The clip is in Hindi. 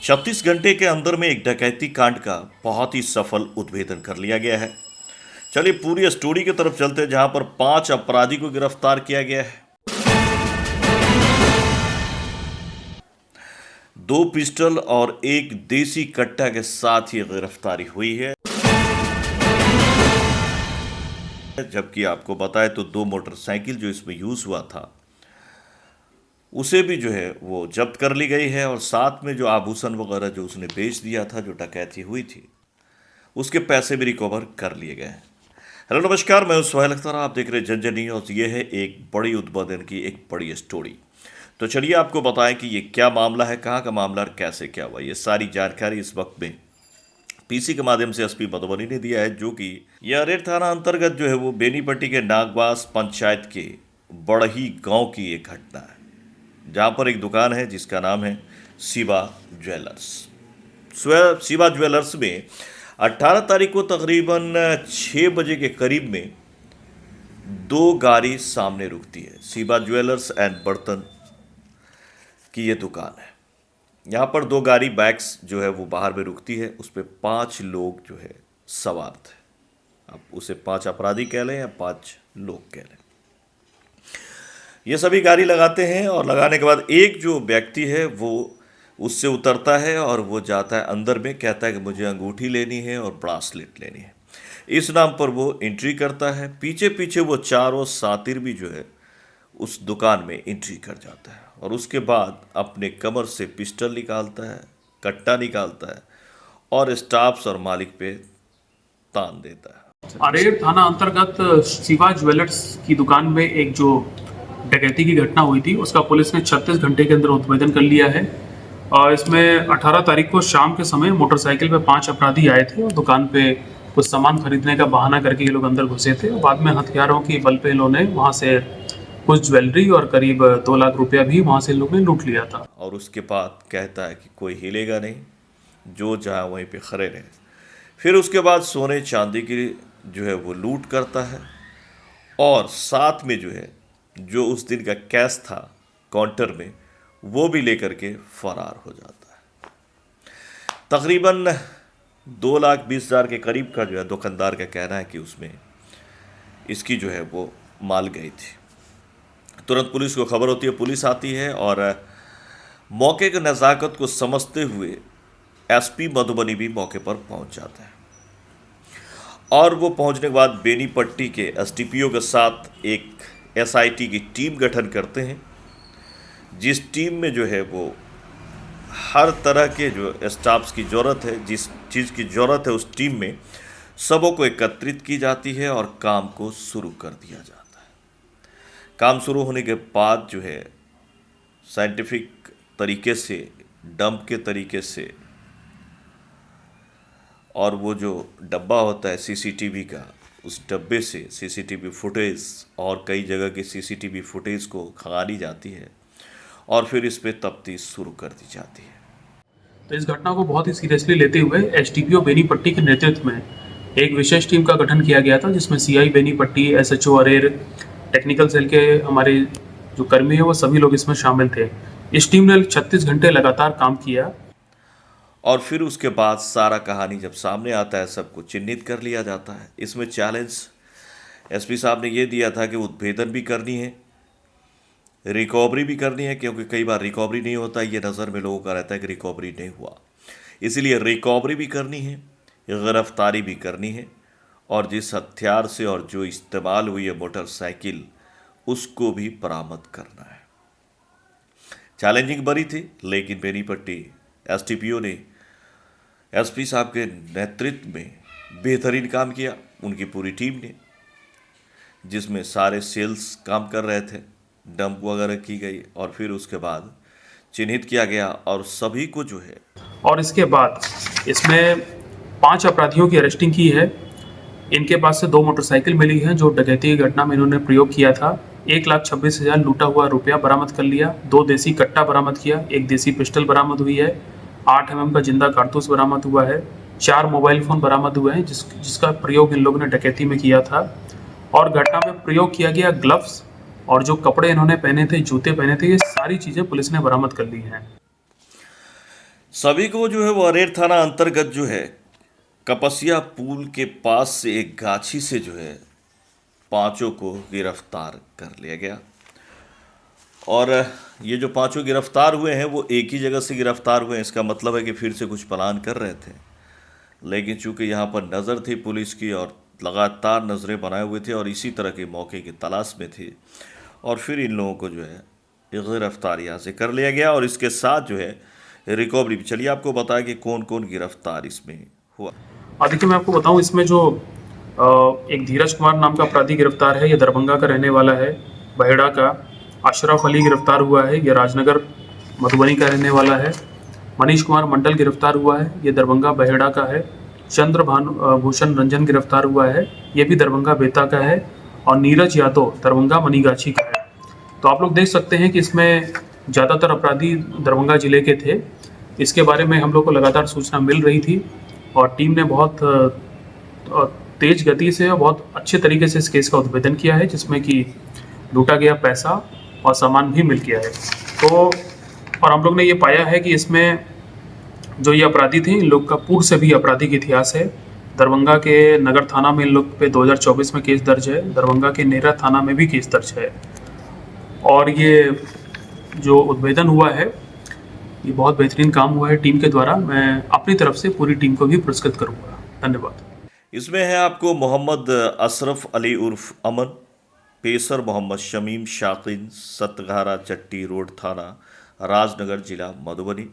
36 घंटे के अंदर में एक डकैती कांड का बहुत ही सफल उद्भेदन कर लिया गया है। चलिए पूरी स्टोरी की तरफ चलते हैं, जहां पर 5 अपराधी को गिरफ्तार किया गया है। 2 पिस्टल और एक देसी कट्टा के साथ ही गिरफ्तारी हुई है। जबकि आपको बताएं तो 2 मोटरसाइकिल जो इसमें यूज हुआ था उसे भी जो है वो जब्त कर ली गई है, और साथ में जो आभूषण वगैरह जो उसने बेच दिया था, जो डकैती हुई थी, उसके पैसे भी रिकवर कर लिए गए हैं। हेलो नमस्कार, मैं हूं सुहेल अख्तर, आप देख रहे हैं जन न्यूज़। ये है एक बड़ी उद्भेदन की एक बड़ी स्टोरी। तो चलिए आपको बताएं कि ये क्या मामला है, कहाँ का मामला और कैसे क्या हुआ। ये सारी जानकारी इस वक्त में पीसी के माध्यम से एसपी मधुबनी ने दिया है, जो कि यह अरेर थाना अंतर्गत जो है वो बेनीपट्टी के नागवास पंचायत के बड़ही गांव की एक घटना है, जहां पर एक दुकान है जिसका नाम है शिवा ज्वेलर्स। शिवा ज्वेलर्स में 18 तारीख को तकरीबन 6 बजे के करीब में 2 गाड़ी सामने रुकती है। शिवा ज्वेलर्स एंड बर्तन की ये दुकान है। यहाँ पर 2 गाड़ी बैग्स जो है वो बाहर में रुकती है। उस पर 5 लोग जो है सवार थे। अब उसे 5 अपराधी कह लें या 5 लोग कह लें, ये सभी गाड़ी लगाते हैं, और लगाने के बाद एक जो व्यक्ति है वो उससे उतरता है और वो जाता है अंदर में, कहता है कि मुझे अंगूठी लेनी है और ब्रासलेट लेनी है। इस नाम पर वो एंट्री करता है। पीछे पीछे वो चारों सातिर भी जो है उस दुकान में एंट्री कर जाता है, और उसके बाद अपने कमर से पिस्टल निकालता है, कट्टा निकालता है और स्टाफ्स और मालिक पे तान देता है। अरेर थाना अंतर्गत शिवा ज्वेलर्स की दुकान में एक जो डकैती की घटना हुई थी, उसका पुलिस ने 36 घंटे के अंदर उद्भेदन कर लिया है। और इसमें 18 तारीख को शाम के समय मोटरसाइकिल पे 5 अपराधी आए थे और दुकान पे कुछ सामान खरीदने का बहाना करके ये लोग अंदर घुसे थे। बाद में हथियारों की बल पे इन्होंने वहाँ से कुछ ज्वेलरी और करीब 2 लाख रुपया भी वहाँ से इन लोगों ने लूट लिया था। और उसके बाद कहता है कि कोई हिलेगा नहीं, जो जहाँ वहीं पे खड़े रहे। फिर उसके बाद सोने चांदी की जो है वो लूट करता है, और साथ में जो है जो उस दिन का कैश था काउंटर में वो भी लेकर के फरार हो जाता है। तकरीबन 2,20,000 के करीब का जो है दुकानदार का कहना है कि उसमें इसकी जो है वो माल गई थी। तुरंत पुलिस को खबर होती है, पुलिस आती है, और मौके की नज़ाकत को समझते हुए एसपी मधुबनी भी मौके पर पहुंच जाता है। और वो पहुंचने के बाद बेनीपट्टी के एसडीपीओ के साथ एक एसआईटी की टीम गठन करते हैं, जिस टीम में जो है वो हर तरह के जो स्टाफ्स की ज़रूरत है, जिस चीज़ की ज़रूरत है उस टीम में सबों को एकत्रित की जाती है और काम को शुरू कर दिया जाता है। काम शुरू होने के बाद जो है साइंटिफिक तरीके से, डंप के तरीके से, और वो जो डब्बा होता है सीसीटीवी का, उस डब्बे से सीसीटीवी फुटेज और कई जगह की सीसीटीवी फुटेज को खंगाली जाती है, और फिर इस पे तफ्तीश शुरू कर दी जाती है। तो इस घटना को बहुत ही सीरियसली लेते हुए एसडीपीओ बेनीपट्टी के नेतृत्व में एक विशेष टीम का गठन किया गया था, जिसमें सीआई बेनीपट्टी, एसएचओ अरेर, टेक्निकल सेल के हमारे जो कर्मी है वो सभी लोग इसमें शामिल थे। इस टीम ने 36 घंटे लगातार काम किया, और फिर उसके बाद सारा कहानी जब सामने आता है, सबको चिन्हित कर लिया जाता है। इसमें चैलेंज एसपी साहब ने ये दिया था कि उद्भेदन भी करनी है, रिकवरी भी करनी है, क्योंकि कई बार रिकवरी नहीं होता, ये नज़र में लोगों का रहता है कि रिकवरी नहीं हुआ, इसलिए रिकवरी भी करनी है, गिरफ्तारी भी करनी है, और जिस हथियार से और जो इस्तेमाल हुई है मोटरसाइकिल, उसको भी बरामद करना है। चैलेंजिंग बड़ी थी, लेकिन बेनीपट्टी एसडीपीओ ने एसपी साहब के नेतृत्व में बेहतरीन काम किया, उनकी पूरी टीम ने, जिसमें सारे सेल्स काम कर रहे थे, डंप वगैरह की गई, और फिर उसके बाद चिन्हित किया गया, और सभी को जो है, और इसके बाद इसमें 5 अपराधियों की अरेस्टिंग की है। इनके पास से 2 मोटरसाइकिल मिली है जो डकैती की घटना में इन्होंने प्रयोग किया था। 1,26,000 लूटा हुआ रुपया बरामद कर लिया, 2 देसी कट्टा बरामद किया, 1 देसी पिस्टल बरामद हुई है, 8 mm का जिंदा कारतूस बरामद हुआ है, 4 मोबाइल फ़ोन बरामद हुए हैं जिसका प्रयोग इन लोगों ने डकैती में किया था। और घटना में प्रयोग किया गया ग्लव्स और जो कपड़े इन्होंने पहने थे, जूते पहने थे, ये सारी चीज़ें पुलिस ने बरामद कर ली हैं। सभी को जो है वो अरेर थाना अंतर्गत जो है कपसिया पुल के पास से एक गाछी से जो है पांचों को गिरफ्तार कर लिया गया। और ये जो पांचों गिरफ्तार हुए हैं वो एक ही जगह से गिरफ्तार हुए हैं। इसका मतलब है कि फिर से कुछ प्लान कर रहे थे, लेकिन चूंकि यहाँ पर नज़र थी पुलिस की और लगातार नज़रें बनाए हुए थे और इसी तरह के मौके की तलाश में थे, और फिर इन लोगों को जो है गिरफ्तार यहाँ से कर लिया गया। और इसके साथ जो है रिकवरी भी। चलिए आपको बताया कि कौन कौन गिरफ्तार इसमें हुआ। देखिए मैं आपको बताऊं, इसमें जो एक धीरज कुमार नाम का अपराधी गिरफ्तार है, ये दरभंगा का रहने वाला है, बहेड़ा का। अशरफ अली गिरफ्तार हुआ है, ये राजनगर मधुबनी का रहने वाला है। मनीष कुमार मंडल गिरफ्तार हुआ है, ये दरभंगा बहेड़ा का है। चंद्र भूषण रंजन गिरफ्तार हुआ है, ये भी दरभंगा बेता का है। और नीरज यादव दरभंगा मनीगाछी का है। तो आप लोग देख सकते हैं कि इसमें ज़्यादातर अपराधी दरभंगा जिले के थे। इसके बारे में हम लोग को लगातार सूचना मिल रही थी और टीम ने बहुत तेज गति से और बहुत अच्छे तरीके से इस केस का उद्भेदन किया है, जिसमें कि लूटा गया पैसा और सामान भी मिल गया है। तो और हम लोग ने ये पाया है कि इसमें जो ये अपराधी थे, इन लोग का पूर्व से भी आपराधिक इतिहास है। दरभंगा के नगर थाना में इन लोग पे 2024 में केस दर्ज है, दरभंगा के नेरा थाना में भी केस दर्ज है। और ये जो उद्भेदन हुआ है, ये बहुत बेहतरीन काम हुआ है टीम के द्वारा। मैं अपनी तरफ से पूरी टीम को भी पुरस्कृत करूँगा। धन्यवाद। इसमें है आपको मोहम्मद अशरफ अली उर्फ अमन, पेसर मोहम्मद शमीम शाकिन, सतघारा चट्टी रोड थाना, राजनगर जिला मधुबनी।